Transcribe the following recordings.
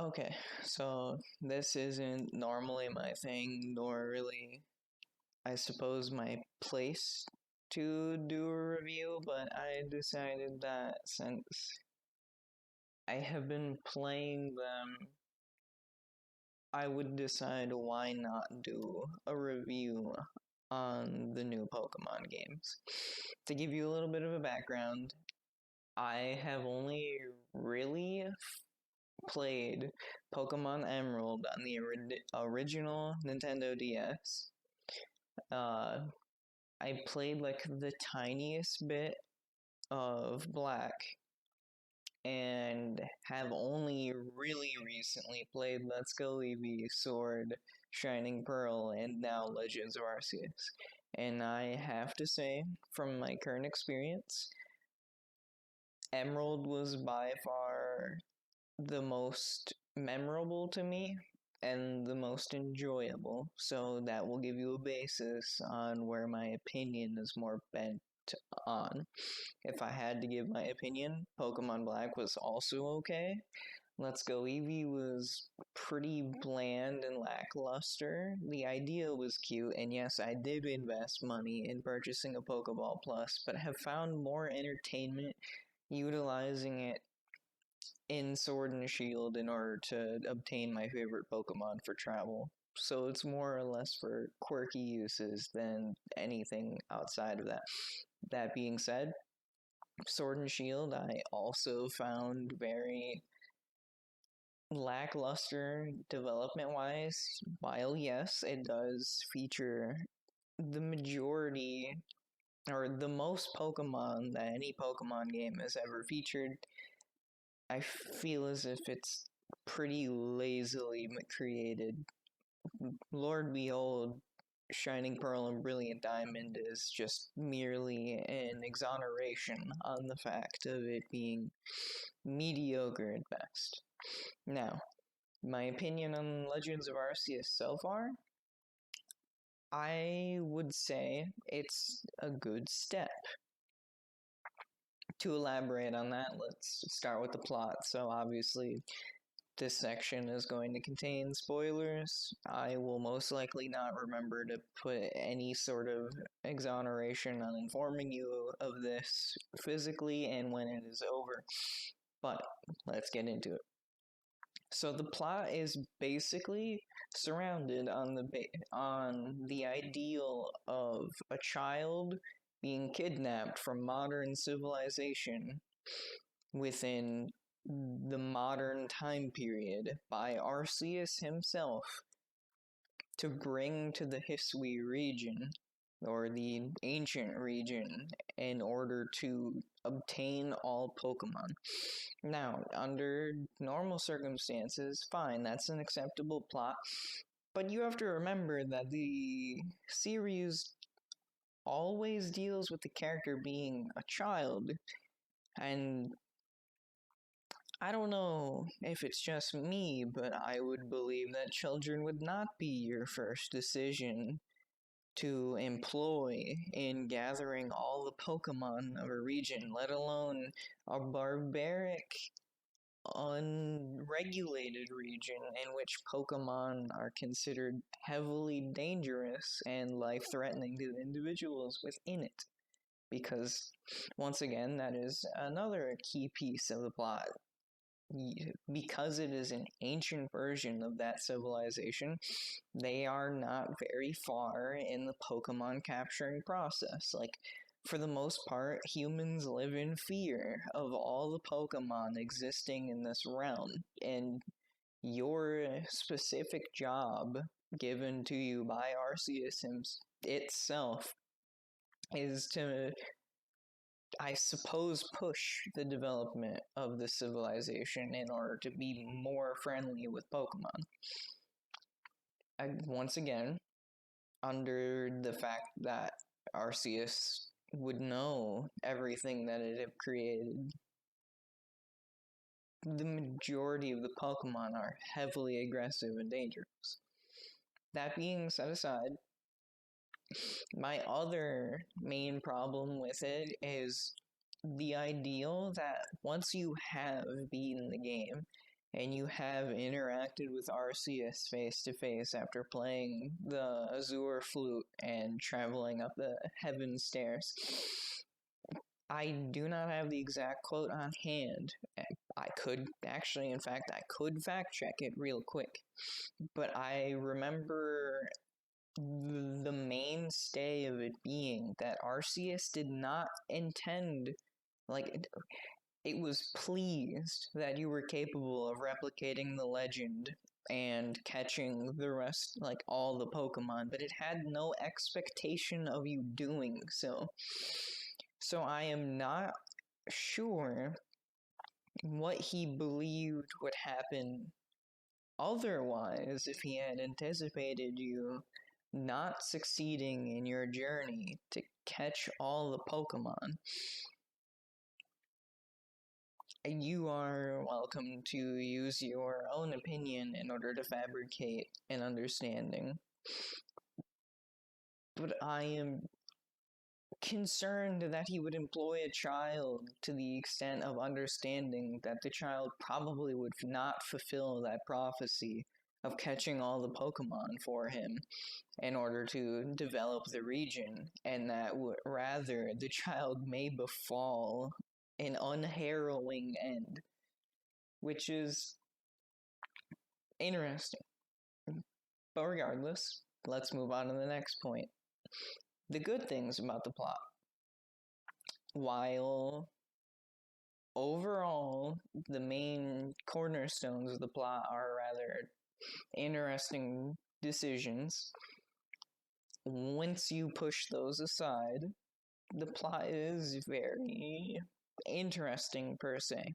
Okay, so this isn't normally my thing, nor really, I suppose, my place to do a review, but I decided that since I have been playing them, I would decide why not do a review on the new Pokemon games. To give you a little bit of a background, I have only really played Pokemon Emerald on the original Nintendo DS. Uh, I played like the tiniest bit of Black and have only really recently played Let's Go Eevee, Sword, Shining Pearl, and now Legends of Arceus. And I have to say, from my current experience, Emerald was by far the most memorable to me and the most enjoyable. So that will give you a basis on where my opinion is more bent on. If I had to give my opinion, Pokemon Black was also okay. Let's Go Eevee was pretty bland and lackluster. The idea was cute, and yes, I did invest money in purchasing a Pokeball Plus, but have found more entertainment utilizing it in Sword and Shield in order to obtain my favorite Pokemon for travel. So it's more or less for quirky uses than anything outside of that. That being said, Sword and Shield I also found very lackluster development wise. While yes, it does feature the majority or the most Pokemon that any Pokemon game has ever featured, I feel as if it's pretty lazily created. Lord behold, Shining Pearl and Brilliant Diamond is just merely an exoneration on the fact of it being mediocre at best. Now, my opinion on Legends of Arceus so far, I would say it's a good step. To elaborate on that, let's start with the plot. So, obviously, this section is going to contain spoilers. I will most likely not remember to put any sort of exoneration on informing you of this physically and when it is over. But let's get into it. So the plot is basically surrounded on the ideal of a child being kidnapped from modern civilization within the modern time period by Arceus himself to bring to the Hisui region, or the ancient region, in order to obtain all Pokemon. Now, under normal circumstances, fine, that's an acceptable plot, but you have to remember that the series always deals with the character being a child, and I don't know if it's just me, but I would believe that children would not be your first decision to employ in gathering all the Pokemon of a region, let alone a barbaric, unregulated region in which Pokemon are considered heavily dangerous and life threatening to the individuals within it. Because, once again, that is another key piece of the plot. Because it is an ancient version of that civilization, they are not very far in the Pokemon capturing process. Like, for the most part, humans live in fear of all the Pokemon existing in this realm, and your specific job given to you by Arceus itself is to, I suppose, push the development of the civilization in order to be more friendly with Pokemon. Once again, under the fact that Arceus would know everything that it had created, the majority of the Pokemon are heavily aggressive and dangerous. That being set aside, my other main problem with it is the ideal that once you have beaten the game, and you have interacted with Arceus face to face after playing the Azure Flute and traveling up the heaven stairs. I do not have the exact quote on hand. I could actually, in fact, I could fact check it real quick. But I remember the mainstay of it being that Arceus did not intend, like, it was pleased that you were capable of replicating the legend and catching the rest, like all the Pokemon, but it had no expectation of you doing so. So I am not sure what he believed would happen otherwise if he had anticipated you not succeeding in your journey to catch all the Pokemon. You are welcome to use your own opinion in order to fabricate an understanding. But I am concerned that he would employ a child to the extent of understanding that the child probably would not fulfill that prophecy of catching all the Pokemon for him in order to develop the region, and that rather the child may befall an unharrowing end, which is interesting. But regardless, let's move on to the next point. The good things about the plot. While overall the main cornerstones of the plot are rather interesting decisions, once you push those aside, the plot is very interesting per se.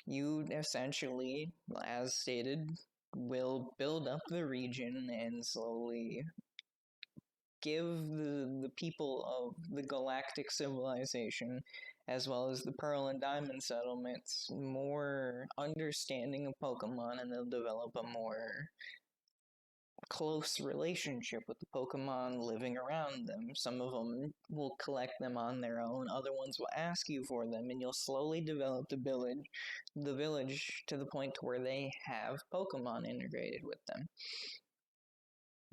You essentially, as stated, will build up the region and slowly give the people of the galactic civilization, as well as the Pearl and Diamond settlements, more understanding of Pokemon, and they'll develop a more close relationship with the Pokemon living around them. Some of them will collect them on their own, other ones will ask you for them, and you'll slowly develop the village to the point where they have Pokemon integrated with them.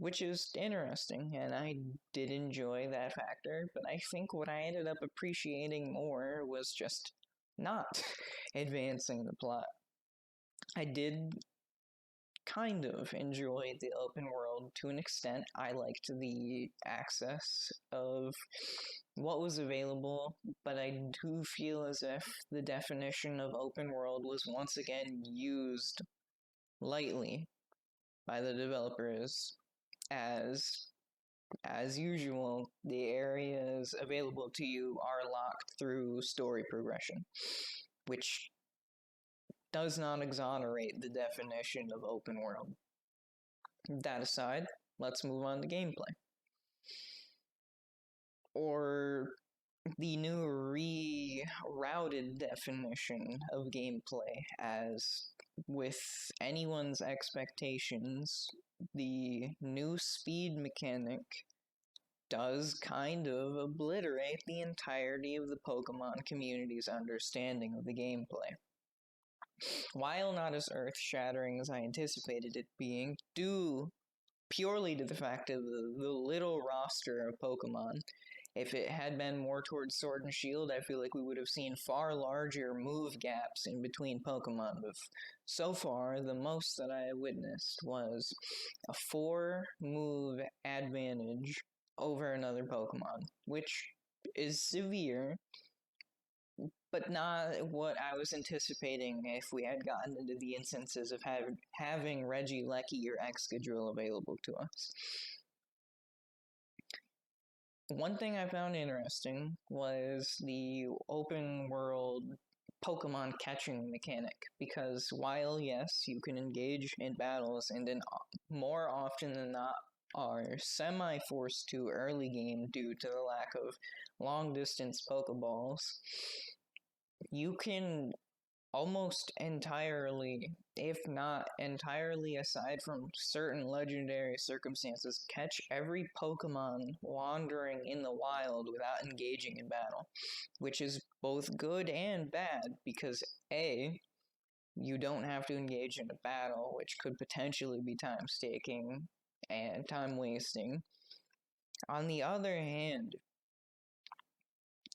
Which is interesting, and I did enjoy that factor, but I think what I ended up appreciating more was just not advancing the plot. I did kind of enjoy the open world to an extent. I liked the access of what was available, but I do feel as if the definition of open world was once again used lightly by the developers, as usual, the areas available to you are locked through story progression, which does not exonerate the definition of open world. That aside, let's move on to gameplay. Or the new rerouted definition of gameplay, as with anyone's expectations, the new speed mechanic does kind of obliterate the entirety of the Pokemon community's understanding of the gameplay. While not as earth-shattering as I anticipated it being, due purely to the fact of the little roster of Pokemon, if it had been more towards Sword and Shield, I feel like we would have seen far larger move gaps in between Pokemon. But so far, the most that I witnessed was a 4-move advantage over another Pokemon, which is severe, but not what I was anticipating if we had gotten into the instances of having Regieleki or Excadrill available to us. One thing I found interesting was the open world Pokemon catching mechanic, because while yes, you can engage in battles and more often than not are semi-forced to early game due to the lack of long-distance Pokeballs, you can almost entirely, if not entirely aside from certain legendary circumstances, catch every Pokemon wandering in the wild without engaging in battle, which is both good and bad, because A, you don't have to engage in a battle, which could potentially be time-taking and time-wasting. On the other hand,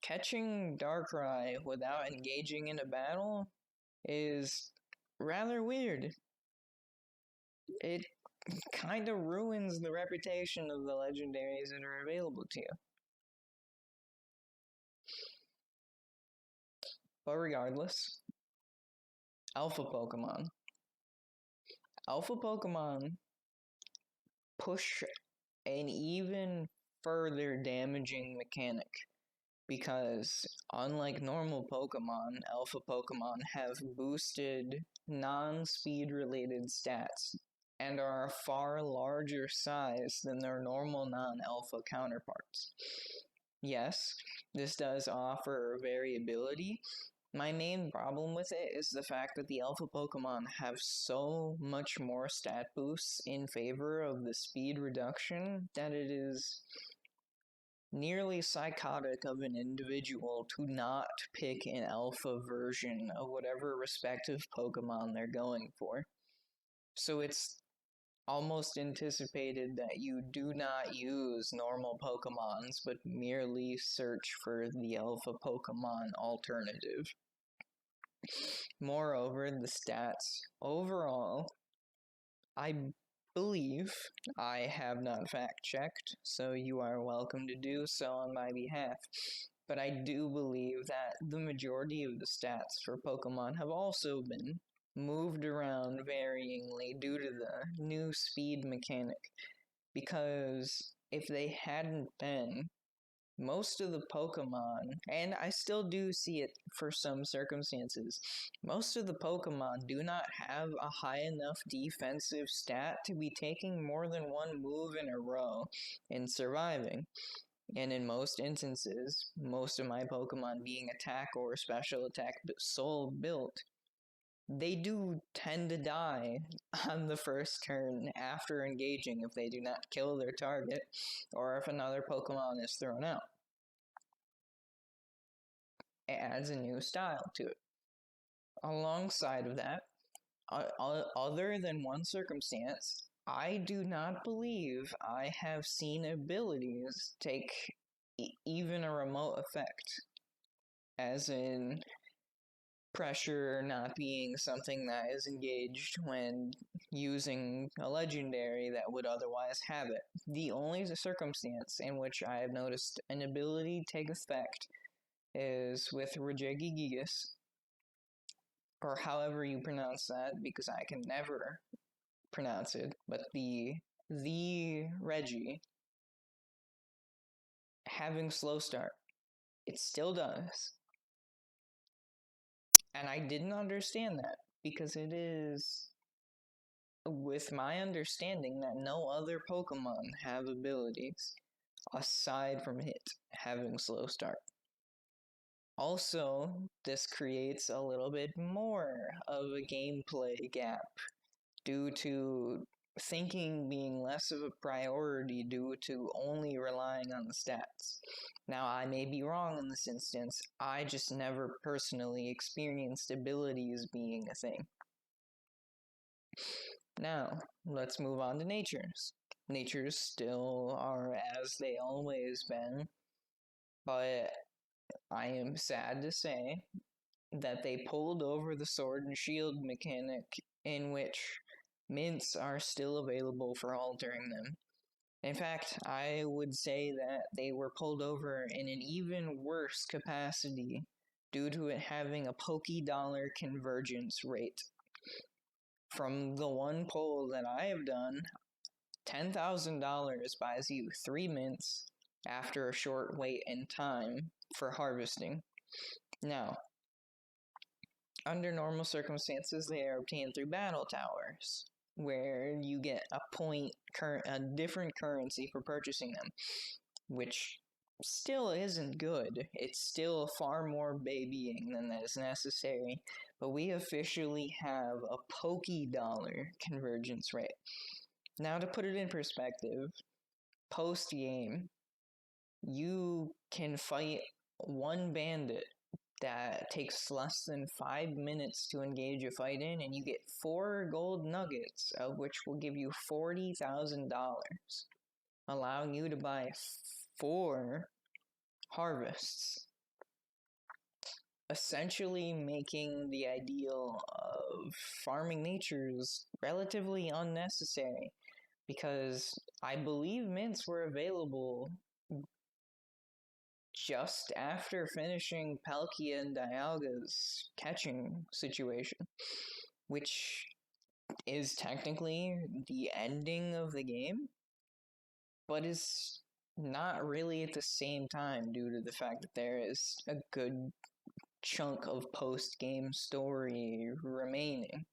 catching Darkrai without engaging in a battle is rather weird. It kind of ruins the reputation of the legendaries that are available to you. But regardless, Alpha Pokemon. Alpha Pokemon push an even further damaging mechanic, because unlike normal Pokemon, Alpha Pokemon have boosted non-speed related stats and are a far larger size than their normal non-alpha counterparts. Yes, this does offer variability. My main problem with it is the fact that the alpha Pokemon have so much more stat boosts in favor of the speed reduction that it is nearly psychotic of an individual to not pick an alpha version of whatever respective Pokemon they're going for. So it's almost anticipated that you do not use normal Pokemons, but merely search for the alpha Pokemon alternative. Moreover, the stats overall, I believe, I have not fact-checked, so you are welcome to do so on my behalf, but I do believe that the majority of the stats for Pokemon have also been moved around varyingly due to the new speed mechanic, because if they hadn't been, most of the Pokemon, and I still do see it for some circumstances, most of the Pokemon do not have a high enough defensive stat to be taking more than one move in a row and surviving. And in most instances, most of my Pokemon being attack or special attack soul built, they do tend to die on the first turn after engaging if they do not kill their target, or if another Pokemon is thrown out. It adds a new style to it. Alongside of that, other than one circumstance, I do not believe I have seen abilities take even a remote effect, as in pressure not being something that is engaged when using a legendary that would otherwise have it. The only circumstance in which I have noticed an ability take effect is with Regigigas, or however you pronounce that, because I can never pronounce it, but the Reggie having slow start. It still does. And I didn't understand that, because it is, with my understanding, that no other Pokemon have abilities aside from it having slow start. Also, this creates a little bit more of a gameplay gap due to thinking being less of a priority due to only relying on the stats. Now, I may be wrong in this instance, I just never personally experienced abilities being a thing. Now, let's move on to natures. Natures still are as they always been, but I am sad to say that they pulled over the sword and shield mechanic, in which mints are still available for altering them. In fact, I would say that they were pulled over in an even worse capacity due to it having a Poké-Dollar convergence rate. From the one poll that I have done, $10,000 buys you 3 mints after a short wait in time for harvesting. Now, under normal circumstances, they are obtained through battle towers, where you get a different currency for purchasing them, which still isn't good. It's still far more babying than that is necessary, but we officially have a Poké-Dollar convergence rate. Now, to put it in perspective, post-game, you can fight one bandit that takes less than 5 minutes to engage a fight in, and you get 4 gold nuggets, of which will give you $40,000, allowing you to buy 4 harvests, essentially making the ideal of farming natures relatively unnecessary, because I believe mints were available just after finishing Palkia and Dialga's catching situation, which is technically the ending of the game, but is not really at the same time due to the fact that there is a good chunk of post-game story remaining.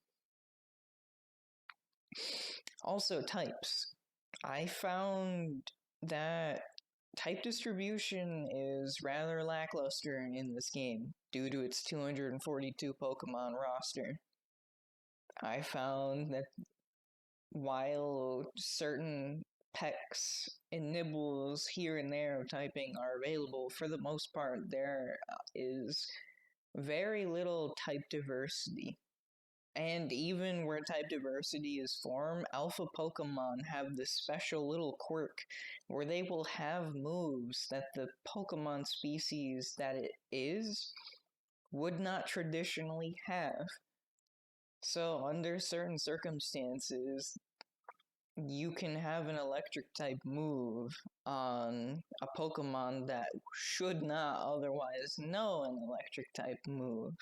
Also, types. I found that type distribution is rather lackluster in this game due to its 242 Pokemon roster. I found that while certain pecks and nibbles here and there of typing are available, for the most part there is very little type diversity. And even where type diversity is formed, alpha Pokemon have this special little quirk where they will have moves that the Pokemon species that it is would not traditionally have. So, under certain circumstances, you can have an electric type move on a Pokemon that should not otherwise know an electric type move,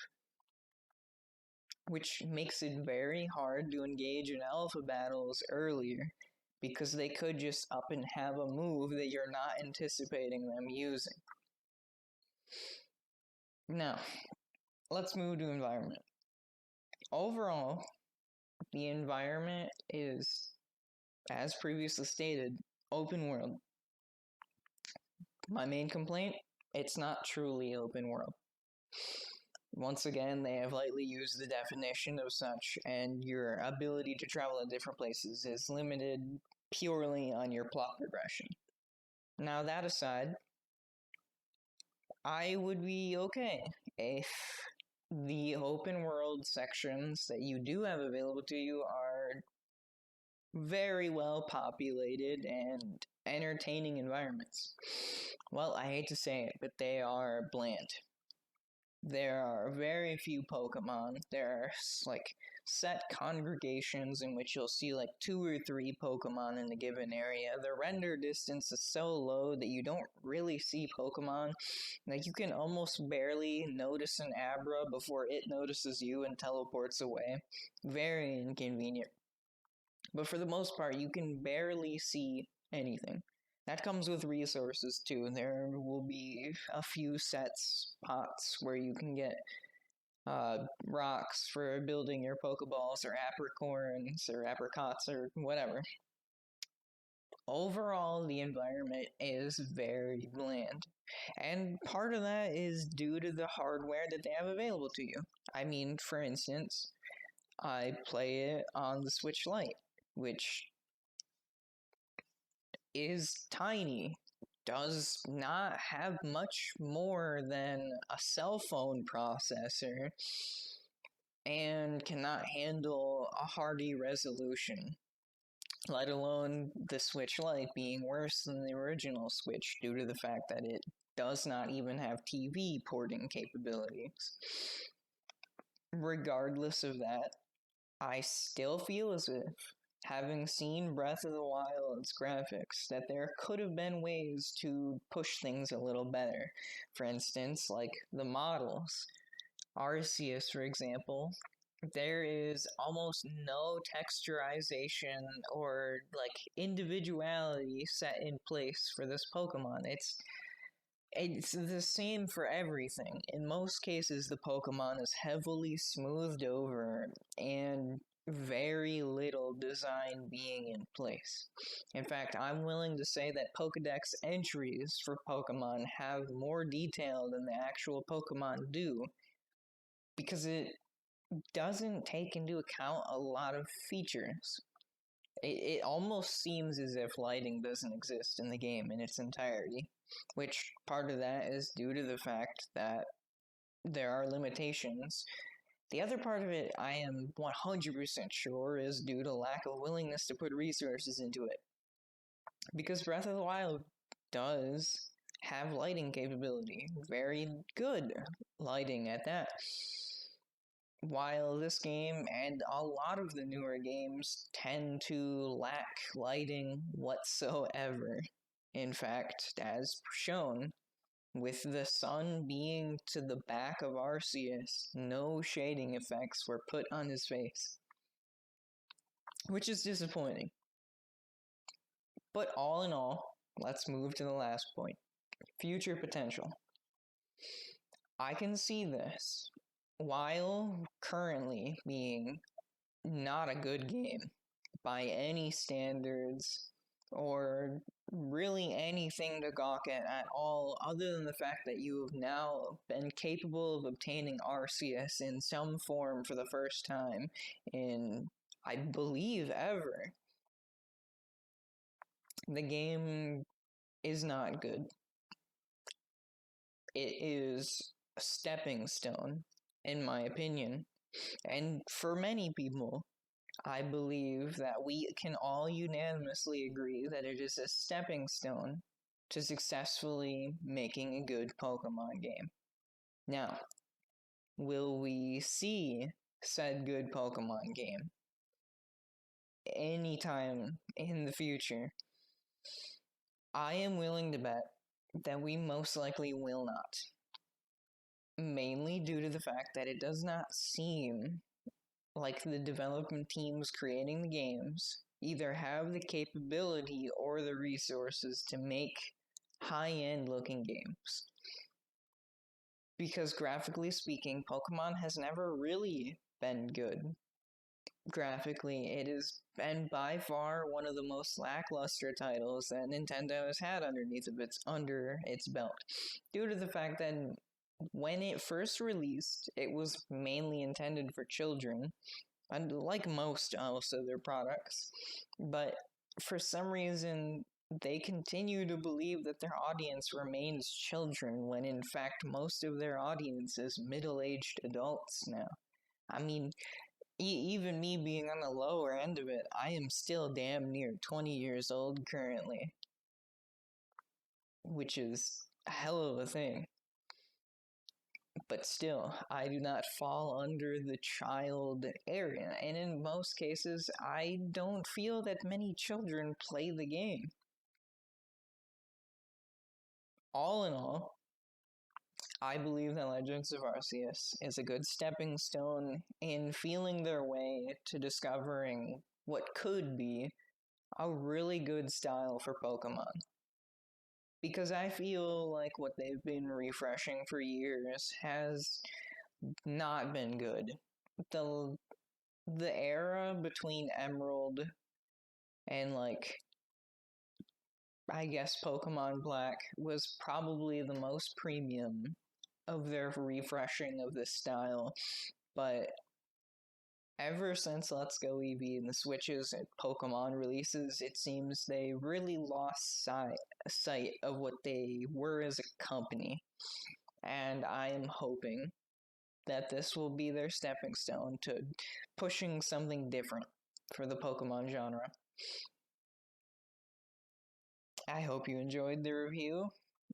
which makes it very hard to engage in alpha battles earlier, because they could just up and have a move that you're not anticipating them using. Now, let's move to environment. Overall, the environment is, as previously stated, open world. My main complaint, it's not truly open world. Once again, they have lightly used the definition of such, and your ability to travel to different places is limited purely on your plot progression. Now, that aside, I would be okay if the open world sections that you do have available to you are very well populated and entertaining environments. Well, I hate to say it, but they are bland. There are very few Pokemon. There are like set congregations in which you'll see like 2 or 3 Pokemon in a given area. The render distance is so low that you don't really see Pokemon. Like, you can almost barely notice an Abra before it notices you and teleports away. Very inconvenient. But for the most part, you can barely see anything. That comes with resources too. There will be a few spots where you can get rocks for building your Pokeballs, or apricorns, or apricots, or whatever. Overall, the environment is very bland. And part of that is due to the hardware that they have available to you. I mean, for instance, I play it on the Switch Lite, which is tiny, does not have much more than a cell phone processor, and cannot handle a hardy resolution, let alone the Switch Lite being worse than the original Switch due to the fact that it does not even have TV porting capabilities. Regardless of that, I still feel as if, having seen Breath of the Wild's graphics, that there could have been ways to push things a little better. For instance, like the models. Arceus, for example, there is almost no texturization or like individuality set in place for this Pokemon. It's the same for everything. In most cases, the Pokemon is heavily smoothed over and very little design being in place. In fact, I'm willing to say that Pokedex entries for Pokemon have more detail than the actual Pokemon do, because it doesn't take into account a lot of features. It almost seems as if lighting doesn't exist in the game in its entirety, which part of that is due to the fact that there are limitations. The other part of it, I am 100% sure, is due to lack of willingness to put resources into it. Because Breath of the Wild does have lighting capability, very good lighting at that. While this game and a lot of the newer games tend to lack lighting whatsoever. In fact, as shown, with the sun being to the back of Arceus, no shading effects were put on his face, which is disappointing. But all in all, let's move to the last point. Future potential. I can see this, while currently being not a good game by any standards or really anything to gawk at all, other than the fact that you have now been capable of obtaining Arceus in some form for the first time in, I believe, ever. The game is not good. It is a stepping stone, in my opinion. And for many people, I believe that we can all unanimously agree that it is a stepping stone to successfully making a good Pokemon game. Now, will we see said good Pokemon game anytime in the future? I am willing to bet that we most likely will not. Mainly due to the fact that it does not seem like the development teams creating the games either have the capability or the resources to make high-end looking games. Because graphically speaking, Pokemon has never really been good. Graphically, it has been by far one of the most lackluster titles that Nintendo has had under its belt, due to the fact that when it first released, it was mainly intended for children, and like most of their products, but for some reason they continue to believe that their audience remains children when in fact most of their audience is middle-aged adults now. I mean, even me being on the lower end of it, I am still damn near 20 years old currently, which is a hell of a thing. But still, I do not fall under the child area, and in most cases, I don't feel that many children play the game. All in all, I believe that Legends of Arceus is a good stepping stone in feeling their way to discovering what could be a really good style for Pokemon. Because I feel like what they've been refreshing for years has not been good. The era between Emerald and, like, I guess Pokemon Black was probably the most premium of their refreshing of this style, but ever since Let's Go Eevee and the Switches and Pokemon releases, it seems they really lost sight of what they were as a company, and I am hoping that this will be their stepping stone to pushing something different for the Pokemon genre. I hope you enjoyed the review.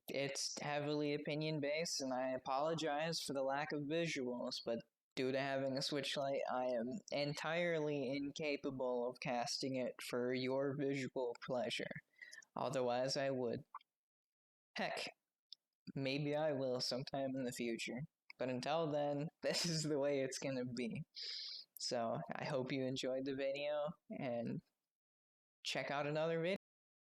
It's heavily opinion-based, and I apologize for the lack of visuals, but due to having a Switch Lite, I am entirely incapable of casting it for your visual pleasure. Otherwise, I would. Heck, maybe I will sometime in the future. But until then, this is the way it's gonna be. So, I hope you enjoyed the video, and check out another video.